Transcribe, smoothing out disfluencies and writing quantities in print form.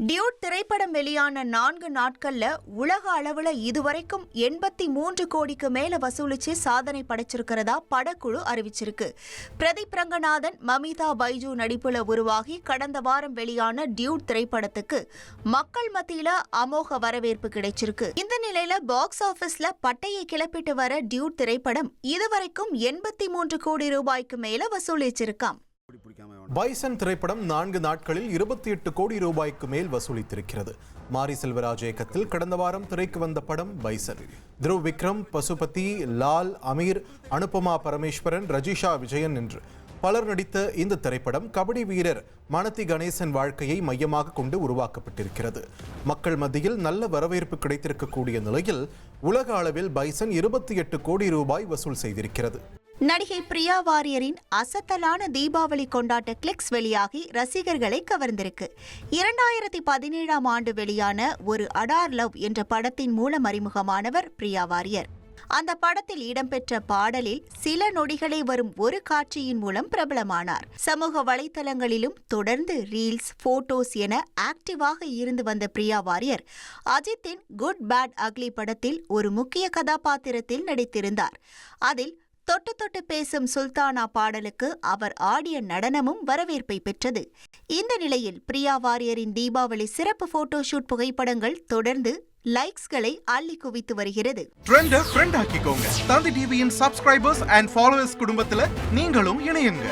Dude திரைப்படம் வெளியான 4 நாட்கள்ல உலக அளவுல இதுவரைக்கும் 83 கோடிக்கு மேல வசூலிச்சு சாதனை படைச்சிருக்கிறதா படக்குழு அறிவிச்சிருக்கு. பிரதீப் ரங்கநாதன், மமிதா பைஜு நடிப்புல உருவாகி கடந்த வாரம் வெளியான டியூட் திரைப்படத்துக்கு மக்கள் மத்தியில அமோக வரவேற்பு கிடைச்சிருக்கு. இந்த நிலையில பாக்ஸ் ஆபீஸ்ல பட்டையை கிளப்பிட்டு வர டியூட் திரைப்படம் இதுவரைக்கும் 83 கோடி ரூபாய்க்கு மேல வசூலிச்சிருக்காம். பைசன் திரைப்படம் 4 நாட்களில் 28 கோடி ரூபாய்க்கு மேல் வசூலித்திருக்கிறது. மாரி செல்வராஜ் இயக்கத்தில் கடந்த வாரம் திரைக்கு வந்த படம் பைசன். த்ருவ் விக்ரம், பசுபதி, லால், அமீர், அனுபமா பரமேஸ்வரன், ரஜிஷா விஜயன் என்று பலர் நடித்த இந்த திரைப்படம் கபடி வீரர் மனதி கணேசன் வாழ்க்கையை மையமாக கொண்டு உருவாக்கப்பட்டிருக்கிறது. மக்கள் மத்தியில் நல்ல வரவேற்பு கிடைத்திருக்கக்கூடிய நிலையில் உலக அளவில் பைசன் 28 கோடி ரூபாய் வசூல் செய்திருக்கிறது. நடிகை பிரியா வாரியரின் அசத்தலான தீபாவளி கொண்டாட்ட கிளிக்ஸ் வெளியாகி ரசிகர்களை கவர்ந்திருக்கு. 2017ஆம் ஆண்டு வெளியான ஒரு அடார் லவ் என்ற படத்தின் மூலம் அறிமுகமானவர் பிரியா வாரியர். அந்த படத்தில் இடம்பெற்ற பாடலில் சில நொடிகளே வரும் ஒரு காட்சியின் மூலம் பிரபலமானார். சமூக வலைதளங்களிலும் தொடர்ந்து ரீல்ஸ், போட்டோஸ் என ஆக்டிவாக இருந்து வந்த பிரியா வாரியர் அஜித்தின் குட் பேட் அக்லி படத்தில் ஒரு முக்கிய கதாபாத்திரத்தில் நடித்திருந்தார். அதில் தொட்டு தொட்டு பேசும் சுல்தானா பாடலுக்கு அவர் ஆடிய நடனமும் வரவேற்பை பெற்றது. இந்த நிலையில் பிரியா வாரியரின் தீபாவளி சிறப்பு போட்டோஷூட் புகைப்படங்கள் தொடர்ந்து லைக்ஸ்களை அள்ளி குவித்து வருகிறது. ட்ரெண்டை ஃப்ரெண்ட் ஆக்கிக்கோங்க. தந்தி டிவியின் சப்ஸ்கிரைபர்ஸ் அண்ட் ஃபாலோவர்ஸ் குடும்பத்துல நீங்களும் இணையுங்க.